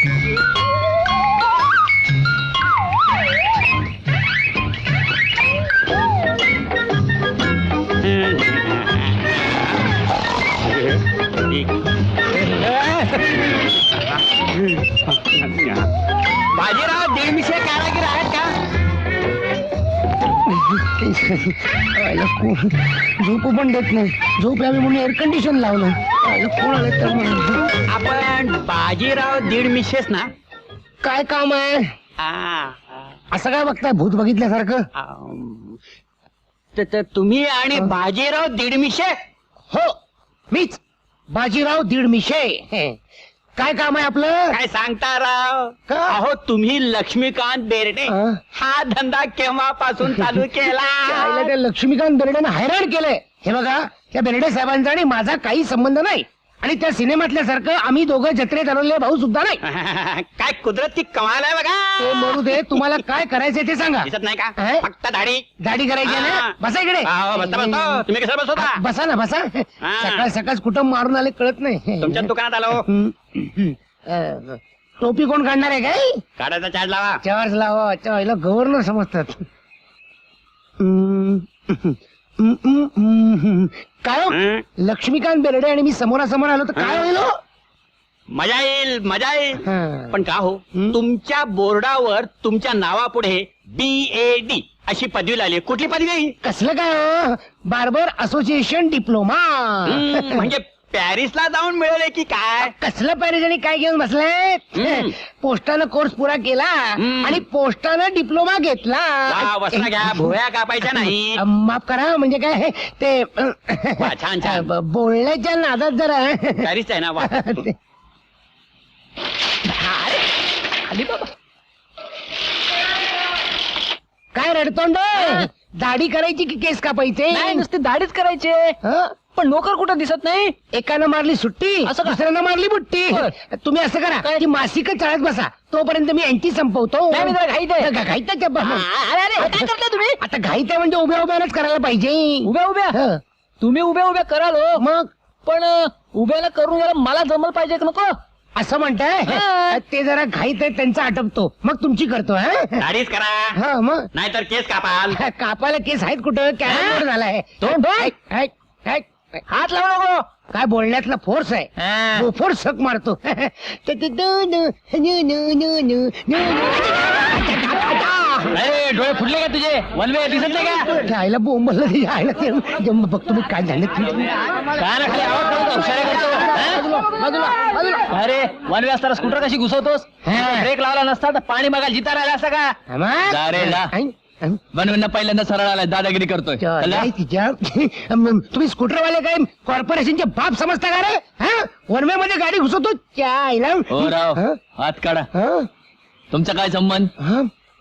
बाजीराव दीडमिशे कारागीर आहेत का? झोप पण देत नाही. झोप यावी म्हणून एअर कंडिशन लावलं. कोण आलं तर आपण बाजीराव दीडमिशेस ना? काय काम आहे? असं काय बघताय भूत बघितल्यासारखं? तुम्ही आणि बाजीराव दीडमिशे? हो मीच बाजीराव दीडमिशे. काय काम आहे आपलं? काय सांगता राव? का? अहो तुम्ही लक्ष्मीकांत बेर्डे हा धंदा केव्हापासून चालू केला? त्या लक्ष्मीकांत बेर्डेनं हैराण केलंय. हे बघा त्या बेर्डे साहेबांचा आणि माझा काही संबंध नाही आणि त्या सिनेमातल्या सारखं आम्ही दोघं जत्रेत आलेले भाऊ सुद्धा नाही. काय कुदरती कमाल आहे बघा. ते म्हणू दे. तुम्हाला काय करायचंय ते सांगा. दिसत नाही का? हे? फक्त दाढी दाढी करायची आहे ना? बसा इकडे. बसता तुम्ही कसं बसवता? बसा ना बसा. सकाळ सकाळ कुठं मारून आले कळत नाही. तुमच्या दुकानात आलो. टोपी कोण काढणार आहे काय? काढायचा चार्ज लावा. चार्ज लावा. चायला गव्हर्नर समजतात. काय हो? लक्ष्मीकांत बेर्डे आणि मी समोरासमोर आलो तर काय होईल? मजा येईल मजा येईल. हा. पण का हो तुमच्या बोर्डावर तुमच्या नावापुढे BAD अशी पदवी लागली. कुठली पदवी? कसलं काय हो? बार्बर असोसिएशन डिप्लोमा. म्हणजे पॅरिसला जाऊन मिळाले की काय? कसलं पॅरिस आणि काय घेऊन बसलाय? पोस्टानं कोर्स पुरा केला आणि पोस्टानं डिप्लोमा घेतला. वसना घ्या. भोया कापायच्या नाही. माफ करा. म्हणजे काय ते छान छान. बोलण्याच्या नादात जरा पॅरिस आहे ना? वा. आली बाबा. काय रडतोंड? दाढी करायची की केस कापायचे? नाही नुसती दाढीच करायचे. पण नोकर कुठं दिसत नाही. एकानं मारली सुट्टी, असं का? दुसऱ्यानं मारली बुट्टी. तुम्ही असं करा की मासिक चाळत बसा. तोपर्यंत मी यांची संपवतो. नाही, मी जरा घाईत आहे. घाईत आहे का? अरे अरे काय करताय तुम्ही? आता घाईत आहे म्हणजे उभ्या उभ्यानच करायला पाहिजे. उभ्या उभ्या तुम्ही उभ्या उभ्या कराल हो. मग पण उभ्याला करून जरा मला जमल पाहिजे का नको? असं म्हणताय? ते जरा घाईत आहे त्यांचा आटपतो मग तुमची करतो. दाढीच करा. हा मग नाहीतर केस कापाल. कापायला केस आहेत कुठं? कॅरेट झालाय. तोंड हात लावू नको. काय बोलण्यातला फोर्स आहे. फोर्स सक मारतो. डोळे फुटले का तुझे? वनवे दिसत नाही का? आईला बोंबल आईला बघतो मी काय झालं. अरे वनवे असताना स्कूटर कशी घुसवतोस? ब्रेक लावला नसता तर पाणी बघायला जिता राहिला असता का? जा रे जा. वनवेंना पहिल्यांदा सरळ आलाय दादागिरी करतोय. तुम्ही स्कूटरवाले काय कॉर्पोरेशनचे बाप समजता का रे? वनवे मध्ये गाडी घुसवतो. हो राव हात काढा. तुमचा काय संबंध?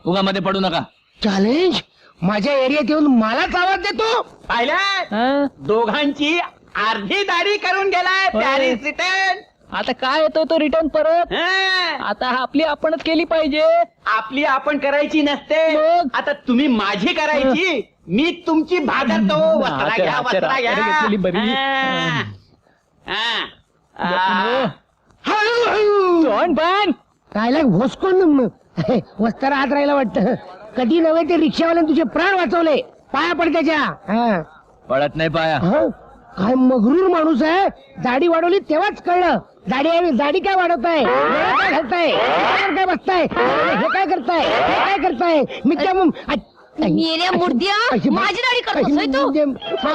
उगामध्ये पडू नका. चॅलेंज माझ्या एरियात येऊन मलाच आवाज देतो. पाहिलं? दोघांची अर्धी दाढी करून गेलाय पॅरिस रिटर्न. आता काय येतो तो रिटर्न परत? आता आपली आपणच केली पाहिजे. आपली आपण करायची नसते. आता तुम्ही माझी करायची. मी तुमची भागतो. वस्त्रा घ्या वस्त्रा घ्या. तोंड बंद. कायला भोसकोन वस्तारा हात राहिला वाटतं. कधी नव्हे ते रिक्षावाल्याने तुझे प्राण वाचवले. पाया पड त्याच्या. पडत नाही पाया. काय मगरूर माणूस आहे. दाढी वाढवली तेव्हाच कळलं. दाढी काय वाढवताय? काय घालताय? काय बसताय? हे काय करताय? हे काय करताय? मी त्या मेल्या मुर्द्या माझी दाढी करतोस तू?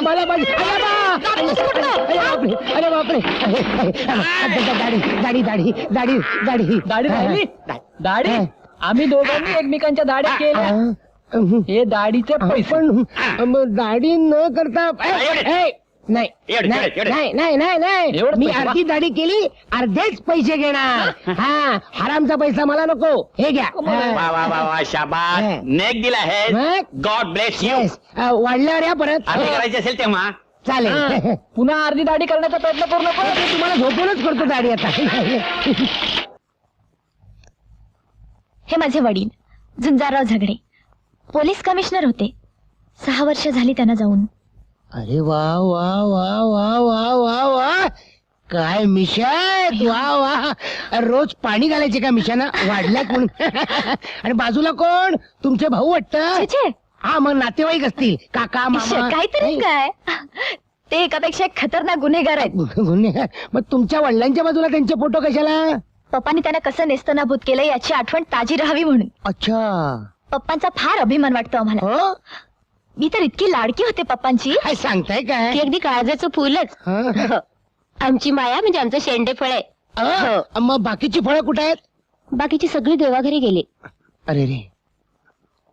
मला अरे बापरे. दाढी दाढी दाढी दाढी दाढी दाढी राहिली? दाढी आम्ही दोघांनी एकमेकांच्या दाढ्या केल्या. हे दाढीचे पैसे. पण दाढी न करता नाही नाही नाही नाही. मी अर्धी दाढी केली अर्धेच पैसे घेणार. हरामचा पैसा मला नको. हे घ्या. वा वा वा वा शाबास. नेक दिला आहे. God bless you. वाढल्यावर या परत. आम्ही करायची असेल तेव्हा चालेल. पुन्हा अर्धी दाढी करण्याचा प्रयत्न करू नको. तुम्हाला झोपूनच करतो दाढी आता. हे माझे वडील झुंजारराव झगडे पोलीस कमिशनर होते. 6 वर्ष झाली त्यांना जाऊन. अरे वा वा वा वा वा वा वा. काय मिशन, वा वा. रोज पाणी घालायचे का मिशाना, वाढल्या कोण? आणि बाजूला कोण, तुमचे भाऊ वाटत? छे, हा, मग नातेवाईक असतील, काका मामा. काहीतरी काय, ते एकापेक्षा एक खतरनाक गुन्हेगार आहेत. गुन्हेगार? मग तुमच्या वडिलांच्या बाजूला त्यांचे फोटो कशाला? पप्पांनी त्यांना कसं नेस्तनाभूत केलं याची आठवण ताजी राहावी म्हणून. अच्छा. पप्पांचा फार अभिमान वाटतो आम्हाला. हो, मी तर इतकी लाडकी होते पप्पांची. काय सांगताय काय? ती अगदी काळजाचं फुलच. हा? आमची माया म्हणजे आमचं शेंडे फळ आहे. मग बाकीची फळं कुठे आहेत? बाकीची सगळी देवाघरी गेली. अरे रे.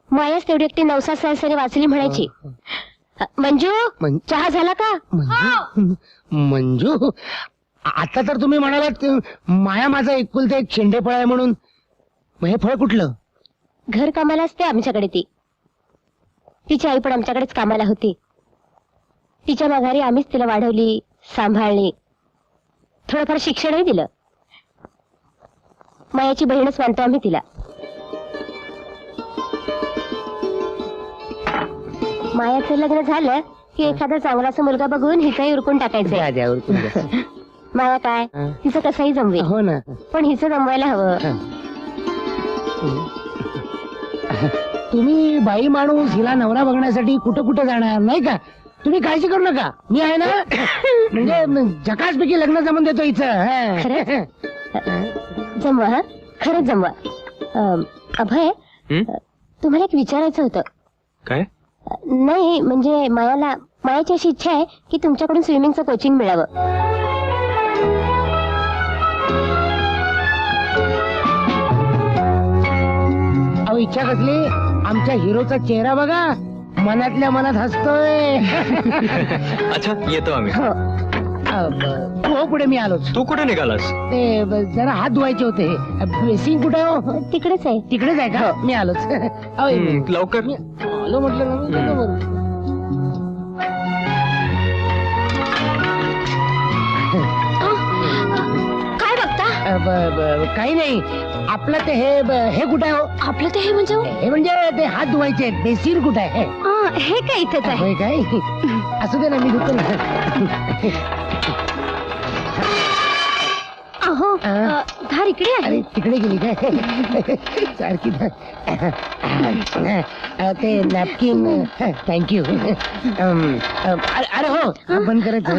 मायाच तेवढी एकटी नवसा सहसरी वाचली म्हणायची. मंजू, चहा झाला का? मंजू, आता तर तुम्ही म्हणालात माया माझा एकुलते एक शेंडेफळ आहे म्हणून. मग हे फळ कुठलं? घर कामाला असते आमच्याकडे ती. तिची आई पण आमच्याकडेच कामाला होती. तिच्या माघारी आम्हीच तिला वाढवली, सांभाळली, थोडंफार शिक्षणही दिलं. मायाची बहीणच मानतो आम्ही तिला. मायाचं लग्न झालं की एखादा चांगलासा मुलगा बघून हिचाही उरकून टाकायचं. माया काय, हिचं कसंही जमवेल. हो ना. पण हिचं जमवायला हवं. तुम्ही बाई माणूस हिला नवरा बघण्यासाठी कुठं कुठं जाणार नाही का? तुम्ही काळजी करू नका, मी आहे ना. म्हणजे झकासपैकी लग्न जमून देतो हिचं. जमवा, हा, खरंच जमवा. अभय, तुम्हाला एक विचारायचं होतं. काय? नाही म्हणजे मायाची अशी इच्छा आहे की तुमच्याकडून स्विमिंगचं कोचिंग मिळावं. अहो, इच्छा कसली? आमच्या हिरोचा चेहरा बघा, मनातल्या मनात हसतोय. अच्छा, येतो आम्ही. हो, पुढे मी आलोच. तू कुठे निघालास? ते जरा हात धुवायचे होते. बेसिंग कुठं? तिकडेच आहे. तिकडेच आहे का? मी आलोच. अहो, लवकर. मी आलो म्हटलं ना मी. बरोबर. काय बघता? काही नाही. आपलं ते हे कुठं आहे हो? आपलं ते हे म्हणजे हे म्हणजे ते हात धुवायचे बेसिन कुठं आहे? हे काय इथेच आहे. होय काय? असू दे ना, मी धुतो ना. अहो, धार इकडे आहे. अरे तिकडे गेली काय? सारखी ते नॅपकिन. थँक्यू. अरे हो, बंद करायचं.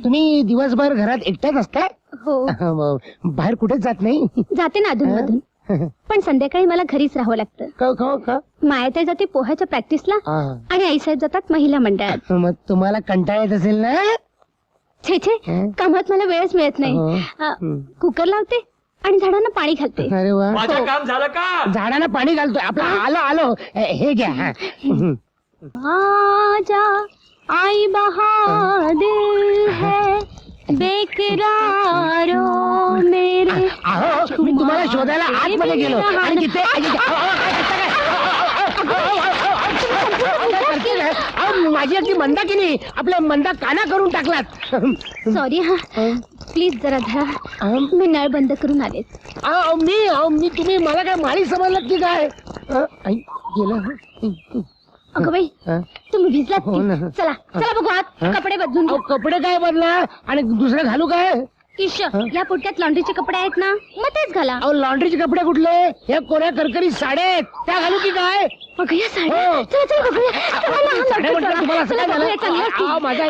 तुम्ही दिवसभर घरात एकट्याच असता? हो, बाहेर कुठेच जात नाही? जाते ना अधून मधून, पण संध्याकाळी मला घरीच राहावं लागतं. का? मायाताई जाते पोहाच्या प्रॅक्टिसला आणि आईसाहेब जातात महिला मंडळात. मग तुम्हाला कंटाळा येत असेल ना? छे कामात मला वेळच मिळत नाही. कुकर लावते आणि झाडांना पाणी घालते. अरे वा. माझं काम झालं का? झाडांना पाणी घालतोय. आपलं आलो. हे घ्या. आजा आई बहादुर है बेकरारो मेरे. अहो, मी तुम्हाला शोधायला आतमध्ये गेलो आणि तिथे माझी अगदी मंदा की नाही, आपल्या मंदा काना करून टाकलात. सॉरी. हा, प्लीज जरा धरा. मी नळ बंद करून आले. मी तुम्ही मला काय माळी समजलात की काय? गेलं. अगं बाई, तुम्ही भिजलात हो ना. की? चला बघू आत. कपडे बदलून घेऊ. कपडे काय बदला आणि दुसरं घालू काय? इश, या पुटक्यात लॉन्ड्रीचे कपडे आहेत ना, मग तेच घाला. अहो, लॉन्ड्रीचे कपडे कुठले? हे कोऱ्या करकरी साड्या आहेत, त्या घालू की काय? बघ या साड्या. हो. चला बघूया. साड्या म्हटलं तुम्हाला असं काय झालं? माझा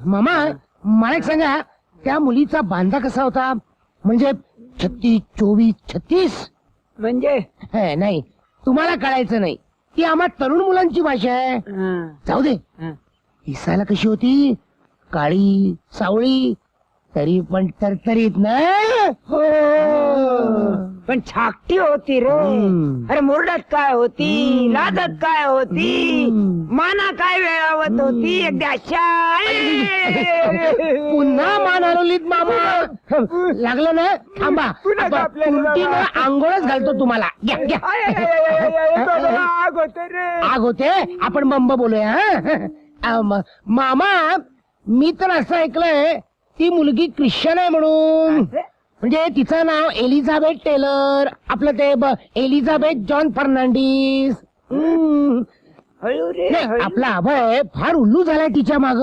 मामा, मला एक सांगा, त्या मुलीचा बांधा कसा होता? म्हणजे 36, 24, 36 म्हणजे? नाही, तुम्हाला कळायचं नाही. ती आम्हा तरुण मुलांची भाषा आहे. जाऊ दे. दिसायला कशी होती? काळी सावळी, तरी पण तरतरीत ना. हो, पण छाकटी होती रे. अरे मोरडात काय होती, लादत काय होती, माना काय वेळावत होती. अगदी अशा. पुन्हा मान हलवलीत मामा. लागलं ना? थांबा, तुरटीनं आंघोळच घालतो तुम्हाला. घ्या घ्या. आग होते रे. आग होते. आपण बंब बोलूया. मामा, मी तर असं ऐकलंय ती मुलगी ख्रिश्चन आहे म्हणून. म्हणजे तिचं नाव एलिझाबेथ टेलर. आपलं ते एलिझाबेथ जॉन फर्नांडिस. हळू रे. नाही, आपला अभय फार उल्लू झालाय तिच्या माग.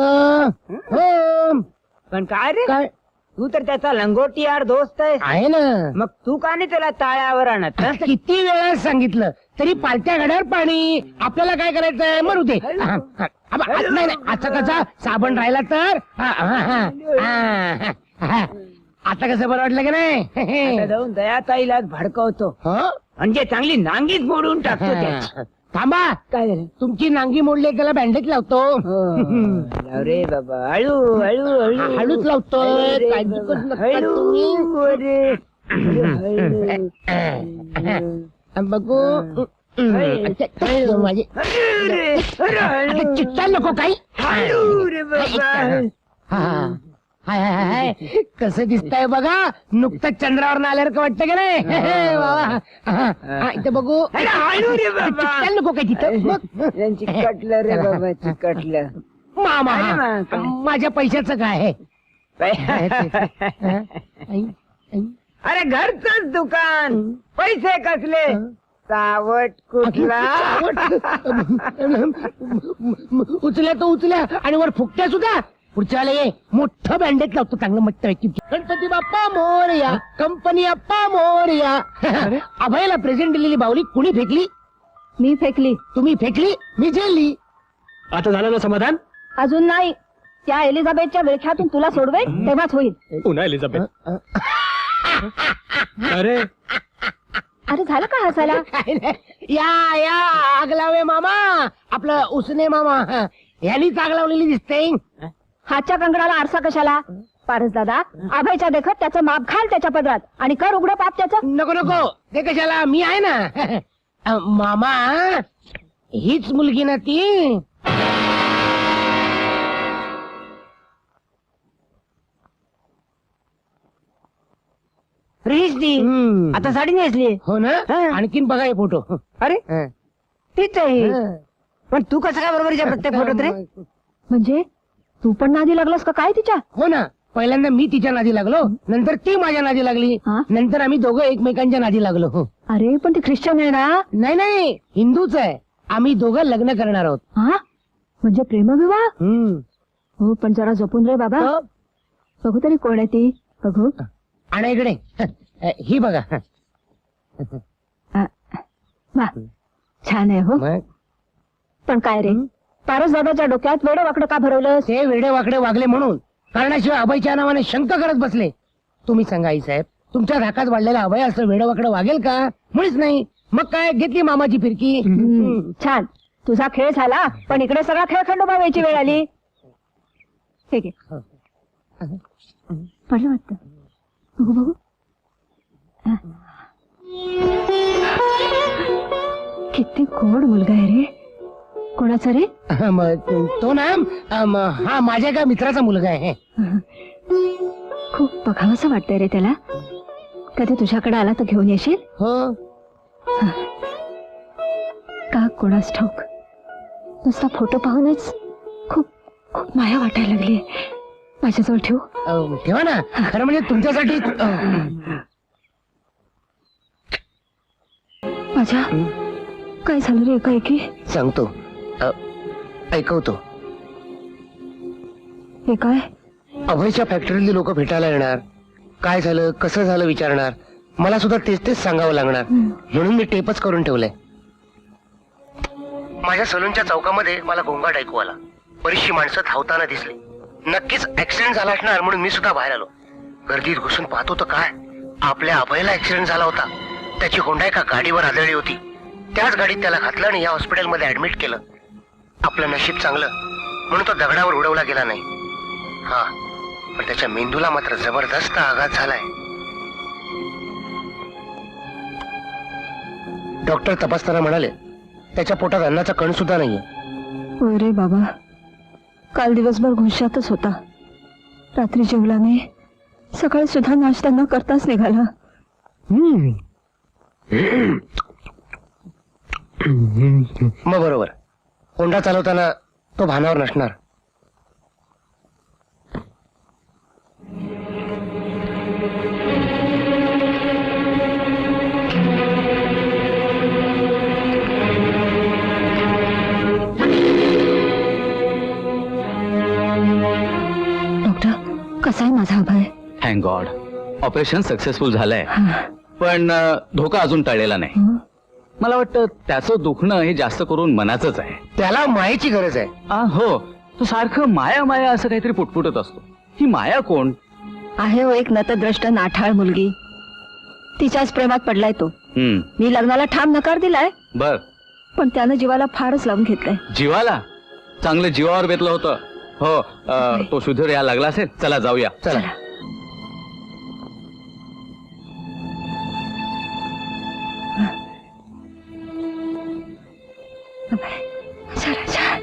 हो, पण काय रे काय तू तर त्याचा लंगोटीयार दोस्त आहे ना मग तू का नाही त्याला ताळ्यावर आणत हं? किती वेळा सांगितलं तरी पालत्या घड्यावर पाणी आपल्याला काय करायचंय मरू दे नाही नाही आता कसा साबण राहिला तर आता कसं बरं वाटलं की आता नाही जाऊन दयाताईला भडकवतो हं? म्हणजे चांगली नांगीच मोडून टाकतो त्याची. थांबा काय झालं तुमची नांगी मोडली त्याला बँडेज लावतो लाव रे बाबा हळू हळू हळू हळूच लावतोय हळू रे काळजी बाबा, करू नका हळू तुम्ही. रे. हळू. बघू अच्छा, माझे हळू रे, हळू, हळू. आता चिट्टा नको काही हळू रे बाबा हाय हाय हाय कसं दिसतंय बघा नुकतंच चंद्रावर आल्यासारखं वाटतं की नाही बाबा इथे बघू हळू रे बाबा चिट्टा नको काय तिथं बघ. यांची कटलं रे बाबा चिकटलं मामा अरे मा. माझ्या पैशाचं काय अरे घरचंच दुकान पैसे कसले सावट कुठला उचल्या तो उचल्या आणि वर फुकट्या सुद्धा पुढच्या वेळेला मोठं बँडेज लावतो चांगलं मस्त पैकी गणपती बाप्पा मोरया कंपनी अप्पा मोरया अभयला प्रेझेंट दिलेली बाहुली कुणी फेकली मी फेकली तुम्ही फेकली मी झेलली आता झालं ना समाधान अजून नाही त्या एलिझाबेथच्या विळख्यातून तुला सोडवे तेव्हाच होईल पुन्हा एलिझाबेथ अरे अरे झालं का हसायला काय नाही. या आग लावे मामा आपलं उसने मामा यांनीच आग लावलेली दिसते हातच्या कंगडाला आरसा कशाला पारस दादा अभयच्या देखत त्याचं माप घाल त्याच्या पदरात आणि कर उघडं पाप त्याचं नको नको ते कशाला मी आहे ना मामा हीच मुलगी ना ती फ्रीज दी आता साडी नेसली हो ना हा. आणखीन बघा हे फोटो अरे तीच आहे पण तू कसं काय बरोबरीच्या प्रत्येक फोटोत रे म्हणजे तू पण नादी लागलास का काय तिच्या हो ना पहिल्यांदा मी तिच्या नादी लागलो नंतर ती माझ्या नादी लागली हा? नंतर आम्ही दोघं एकमेकांच्या नादी लागलो हो अरे पण ती ख्रिश्चन आहे ना नाही नाही हिंदूच आहे आम्ही दोघं लग्न करणार आहोत हा म्हणजे प्रेमविवाह हो पण जरा जपून रे बाबा हो. बघू तरी कोण आहे ती बघू आणि इकडे ही बघा वा छान आहे हो मग पण काय रे पारस दादाच्या डोक्यात वेडं वाकडं का भरवलं ते वेडे वाकडे वागले म्हणून कारणाशिवाय अभयच्या नावाने शंक करत बसले तुम्ही सांगा आई साहेब तुमच्या धाकात वाढलेला अभय असं वेडं वाकडं वागेल का मुळीच नाही मग काय घेतली मामाची फिरकी छान तुझा खेळ झाला पण इकडे सगळा खेळ खंडोबा व्हायची वेळ आली ठीक आहे पडलं वाटतं बघू बघू किती गोड मुलगा आहे रे कोणाचा रे तो ना हा माझ्या एका मित्राचा मुलगा आहे खूप बघावंसं वाटतंय रे त्याला कधी तुझ्याकडे आला तर घेऊन येशील हो का कोणास ठाऊक नुसता फोटो पाहूनच खूप खूप माया वाटायला लागली माझ्याजवळ ठेवू ठेवा ना खरं म्हणजे तुमच्यासाठी माझ्या काय झालं रे एकाएकी सांगतो ऐकवतो हे काय अभयच्या फॅक्टरीतली लोक भेटायला येणार काय झालं कसं झालं विचारणार मला सुद्धा तेच तेच सांगावं लागणार म्हणून मी टेपच करून ठेवलंय माझ्या सलूनच्या चौकामध्ये मला गोंगाट ऐकू आला बरीचशी माणसं धावताना दिसली नक्कीच ऍक्सिडेंट झाला असणार म्हणून मी सुद्धा बाहेर आलो गर्दीत घुसून पाहतो तर काय आपल्या अभयला ऍक्सिडेंट झाला होता त्याची होंडा एका गाडीवर आदळली होती त्याच गाडीत त्याला घातलं आणि या हॉस्पिटलमध्ये ऍडमिट केलं आपलं नशीब चांगलं म्हणून तो दगडावर उडवला गेला नाही हा पण त्याच्या मेंदूला मात्र जबरदस्त आघात झालाय डॉक्टर तपासताना म्हणाले त्याच्या पोटात अन्नाचा कण सुद्धा नाहीये अरे बाबा काल दिवसभर घुशातच होता रात्री जेवला नाही सकाळी सुद्धा नाश्ता न करताच निघाला मग बरोबर होंडा चालवताना तो भानावर नसणार डॉक्टर ऑपरेशन सक्सेसफुल झालंय, पण धोका अजून टळलेला नाही. मला वाटतं त्याचं दुखणं हे जास्त करून मनाचंच आहे. त्याला मायेची गरज आहे. हो, तो सारखं माया माया असं काहीतरी पुटपुटत असतो. ही माया कोण? आहे हो एक नतद्रष्ट नाठाळ मुलगी, तिच्याच प्रेमात पडलाय तो. मी लग्नाला ठाम नकार दिलाय, बर. पण त्यानं जीवाला फारच लावून घेतलंय. जीवाला? चांगलं जीवावर बेतलं होतं. हो, तो सुधीर या लागला असेल. चला जाऊया. चला. चला, चला.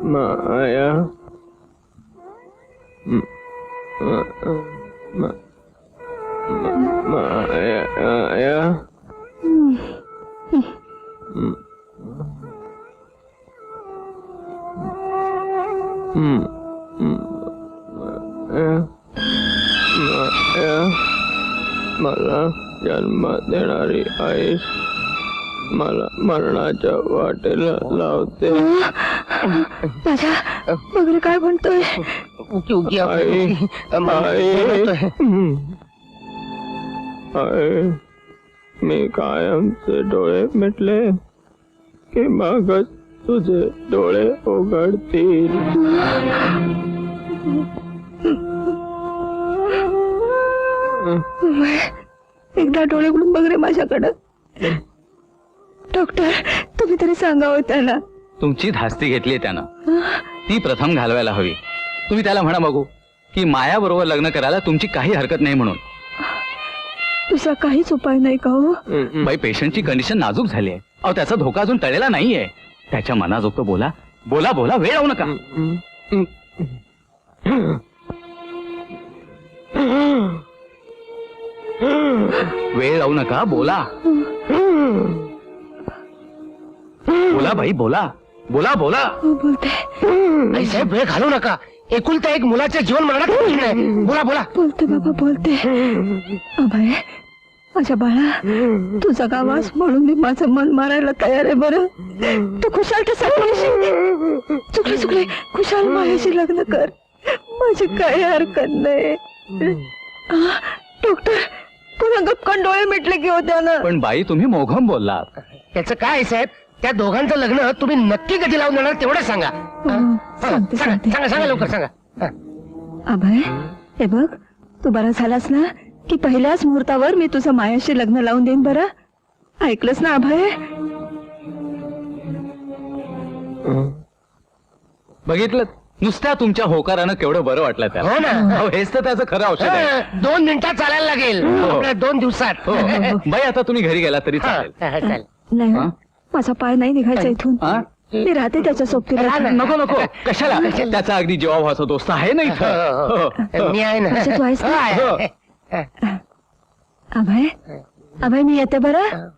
माया माया मला जन्म देणारी आईस मला मरणाच्या वाटेला लावते. राजा बघरे काय म्हणतोय? उकी उकी आई, आई, मी कायमचे डोळे मिटले की मगच तुझे डोळे उघडतील. एकदा डोळे उघडून बघ रे माझ्याकडं. डॉक्टर तुम्ही तरी सांगावं त्याला. तुमची धास्ती घेतली त्यानं, ती प्रथम घालवायला हवी. तुम्ही त्याला म्हणा बघू की माया बरोबर लग्न करायला तुमची काही हरकत नाही म्हणून. तुझा काहीच उपाय नाही का हो? बाई, पेशंटची कंडिशन नाजूक झाली आहे. अहो, त्याचा धोका अजून टळलेला नाहीये. त्याच्या मनाजोगतं बोला बोला बोला, वेळ लावू नका. वेळ लावू नका, बोला बोला बाई, बोला बोला बोला. हो बोलते आई साहेब, वेळ घालू नका. एकुलता एक मुलाच्या जीवन मरणात प्रश्न आहे. बोला बोला. बोलते बाबा बोलते. अभय माझ्या बाळा, तू जगावास म्हणून मी माझं मन मारायला तयार आहे. बरं तू खुशाल तर सांग. चुकले चुकले, खुशाल माझ्याशी लग्न कर. माझी काही हरकत नाही. डॉक्टर पुन्हा गपकन डोळे मिटले की होत्या ना. पण बाई, तुम्ही मोघम बोललात. त्याचं काय आहे साहेब? त्या दोघांचं लग्न तुम्ही नक्की कधी लावून देणार तेवढं सांगा. सांगते सांगते. सांगा सांगा लवकर सांगा. अभय हे बघ, तू बरा झालास ना की पहिल्याच मुहूर्तावर मी तुझं मायाशी लग्न लावून देईन. बरं ऐकलंस ना अभय? बघितलं, नुसत्या तुमच्या होकारानं केवढं बरं वाटलं त्याला. हो ना. अहो, हेच तर त्याचं खरं औषध आहे. 2 मिनिटात चालायला लागेल. आपल्या 2 दिवसात. हो. बाई, आता तुम्ही घरी गेला तरी चालेल. चालेल. नाही हा? माझा पाय नाही निघायचा इथून. हा? मी राहते त्याच्या सोबतीला. नको नको, कशाला? त्याचा अगदी जीवाभावाचा दोस्त आहे ना इथं. हो. मी आहे ना. अच्छा, तू आहेस ना? हो, आहे. अभय अभय मी येते. बरं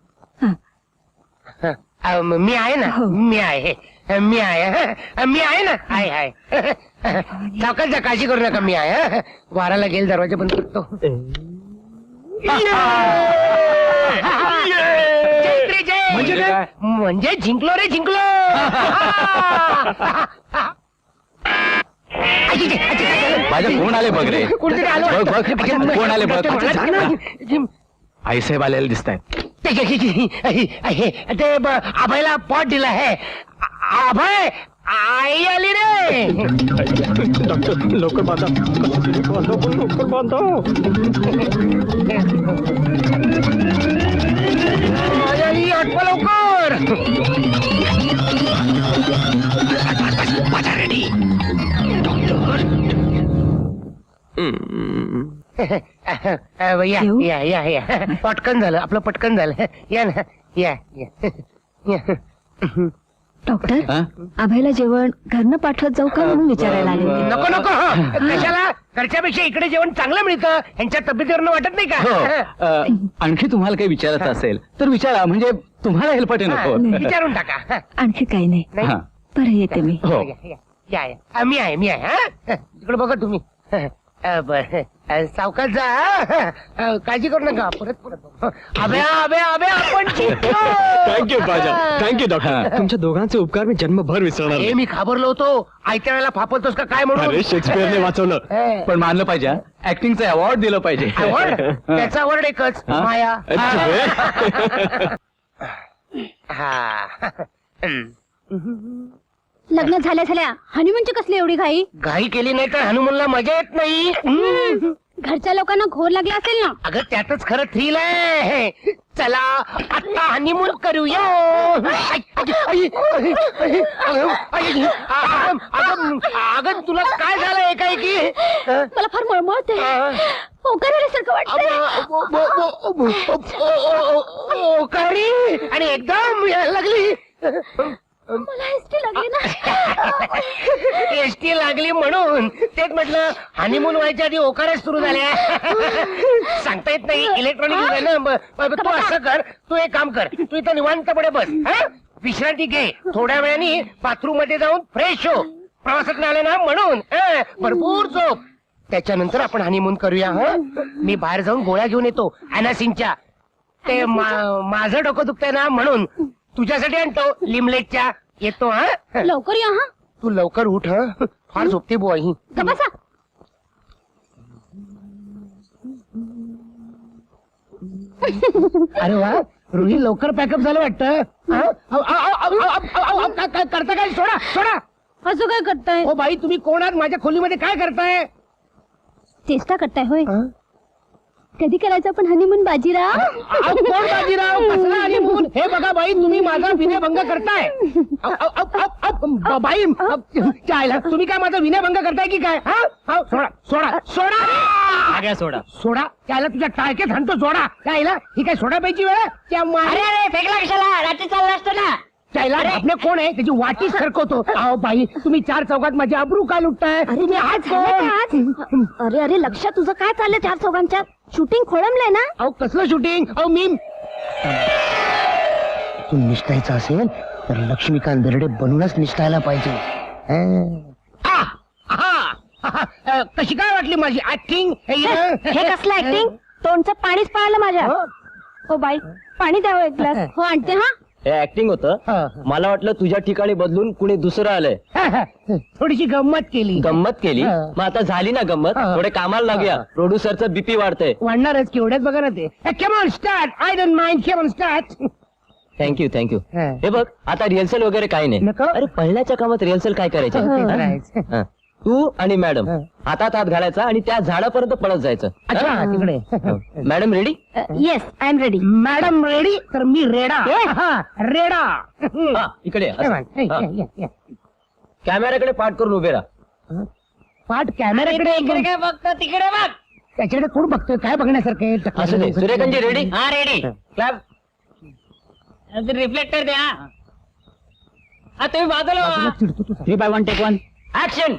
मी आहे ना. हो. मी आहे. मी आहे. मी आहे ना. आहे. सावकाश काळजी करू नका. मी आहे. वाराला गेल, दरवाजा बंद करतो. म्हणजे काय? म्हणजे जिंकलो रे, जिंकलो. माझ्या कोण आले बघ रे. कोणतरी आलं बघ, वाटतं. बघ, कोण आले बघ. डॉक्टर अच्छा, मला झालं. आईसाहेब आलेले दिसत आहेत. ते अभयला पॉट दिला आहे. अभय, आई आली रे. लवकर बांधा, लवकर बांधा. आई, आठवा लवकर. येऊ? या पटकन झालं आपलं, पटकन झालं. या ना. या. डॉक्टर हा? अभयला जेवण घरनं पाठवत जाऊ का म्हणून विचारायला आले होते. नको नको. कशाला? घरच्यापेक्षा इकडे जेवण चांगलं मिळतं. यांच्या तब्येतीवरनं वाटत नाही हो. का? आणखी तुम्हाला काही विचारायचं असेल तर विचारा, म्हणजे तुम्हाला हेल्पटे नको. विचारून टाका. आणखी काही नाही. नाही? हा. बरं येते मी. हो. या. मी आहे. मी आहे. तिकडे बघा तुम्ही. बरं. सावकाश जा हा? काळजी करू नका परत परत अभ्या अभ्या अभ्या आपण जिंकलो. थँक्यू बाजा, थँक्यू डॉक्टर. तुमच्या दोघांचे उपकार मी जन्मभर विसरणार हे नाही. मी घाबरलो होतो आयत्या वेळेला फापलतोस का काय म्हणून अरे शेक्सपियरने वाचवलं. पण मानलं पाहिजे ऍक्टिंगचं अवॉर्ड दिलं पाहिजे. आवड त्याचा आवड एकच हा? माया अच्छा. हा लग्न झाल्या झाल्या हनीमूनची कसली एवढी घाई? घाई केली नाही तर हनुमानला मजा येत नाही. घरच्या लोकांना घोर लागला असेल ना. अगं त्यातच खरं थ्रिल आहे. चला आता हनीमून करूया. अगं तुला काय झालं एकाएकी? मला फार मळमळते. होकार आल्यासारखं वाटतंय. ओकारी आणि एकदम यायला लागली. मला एसटी लागली ना. एसटी लागली म्हणून तेच म्हटलं हनीमून व्हायच्या आधी ओकाऱ्या सुरू झाल्या. सांगता येत नाही इलेक्ट्रॉनिक युग आहे ना. तू असं कर, तू एक काम कर, तू इथं निवांतपणे बस हा? विश्रांती घे. थोड्या वेळाने बाथरूम मध्ये जाऊन फ्रेश हो. प्रवासात आले ना म्हणून भरपूर झोप. त्याच्यानंतर आपण हनीमून करूया. हा मी बाहेर जाऊन गोळ्या घेऊन येतो अॅनासिनच्या. ते माझं डोकं दुखतंय ना म्हणून तुझ्यासाठी आणतो लिमलेटच्या. येतो हा. लवकर या हा. तू लवकर उठ ह. फार झोपते बुवा ही. बसा. अरे वा रुही लवकर पॅकअप झालं वाटतं. काय करता काय? सोडा सोडा. असं काय करताय? ओ बाई तुम्ही कोण आहात? माझ्या खोलीमध्ये काय करताय? चेष्टा करताय होय? कधी करायचं आपण हनीमून बाजीराव? कोण बाजीराव? कसला हनीमून? हे बघा बाई तुम्ही माझा विनयभंग करताय. बाई चायला तुम्ही काय माझा विनयभंग करताय की काय? हा सोडा सोडा सोडा सोडा सोडा. त्याला तुझ्या टाळक्यात हाणतो. सोडा त्याला. ही काय सोडा प्यायची वेळ? त्या फेकला कशाला? रात्री चालला असतो ना. त्याला आपले कोण आहे त्याची वाटी सरकवतो. अहो बाई तुम्ही चार चौकात माझी अब्रू काय लुटताय? तुम्ही हात कोण? अरे अरे लक्ष तुझं काय चाललंय? चार चौघांच्या शूटिंग खोळंबलंय ना. अहो कसलं शूटिंग? अहो मी तू निष्ठायचं असेल तर लक्ष्मीकांत बेर्डे बनूनच निष्ठायला पाहिजे. कशी काय वाटली माझी ऍक्टिंग? हे कसलं ऍक्टिंग? तोंडचं पाणीच पळालं माझ्या. हो बाई पाणी द्यावं एक ग्लास. हो आणते हा. हे ऍक्टिंग होतं. मला वाटलं तुझ्या ठिकाणी बदलून कुणी दुसरं आलंय. थोडीशी गंमत केली. गंमत केली. मग आता झाली ना गंमत. थोडे कामाला लागूया. प्रोड्युसरचं बीपी वाढतंय. वाढणारच की एवढ्याच बघा ना ते. Come on start. I don't mind. Come on start. Thank you thank you. हे बघ आता रिहर्सल वगैरे काही नाही. नको? अरे पहिल्याच्या कामात रिहर्सल काय करायचं? हा. तू आणि मॅडम हातात हात घालायचा आणि त्या झाडापर्यंत पळत जायचं. अच्छा तिकडे. Madam ready? Yes I am ready. Madam ready तर मी रेडा. रेडा. इकडे असं. कॅमेऱ्याकडे पाठ करून उभे राहा. पाठ कॅमेऱ्याकडे काय बघतो तिकडे बघ. त्याच्याकडे कोण बघतोय? काय बघण्यासारखं असं आहे? सूर्यकांतजी रेडी? हा रेडी. क्लब रिफ्लेक्टर द्या. हा तुम्ही बाजूला. चिडतो तू. 3x1 take 1 action.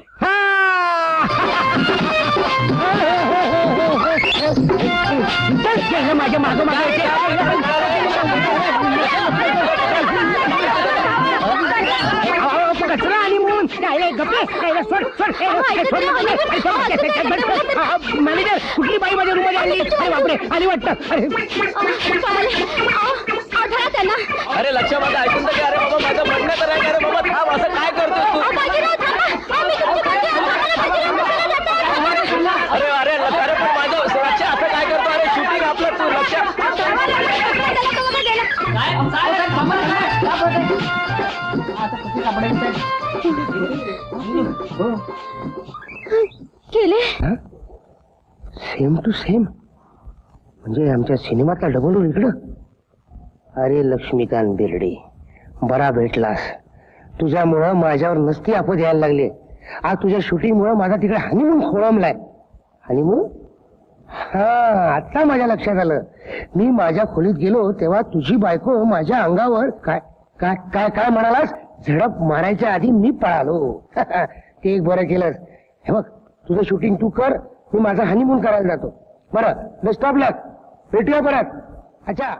माझ्या मागं कचरा आणि म्हणून मॅनेजर कुठली बाई माझ्या रूम मध्ये आणली? अरे बापरे आली वाटतं. त्यांना अरे लक्ष माझं ऐकून तर घ्या. अरे बाबा माझं म्हणणं तर आहे. अरे बाबा थांब. असं काय करतोय तू? अरे अरे अरे पण माझं लक्ष असं काय करतो? अरे शूटिंग आपलं तू लक्ष. केले सेम टू सेम. म्हणजे आमच्या सिनेमातला डबल रोल इकडं. अरे लक्ष्मीकांत बेर्डे बरा भेटलास. तुझ्यामुळं माझ्यावर नसती आपत यायला लागली. आज तुझ्या शूटिंग मुळे माझा तिकडे हनीमून खोळंबलाय. हनीमून? हा आता माझ्या लक्षात आलं. मी माझ्या खोलीत गेलो तेव्हा तुझी बायको माझ्या अंगावर काय काय काय काय म्हणालास? झडप मारायच्या आधी मी पळालो. ते एक बरं केलंस. हे बघ तुझं शूटिंग तू कर. मी माझा हनीमून करायला जातो. बरं बेस्ट ऑफ लक. भेटूया परत. अच्छा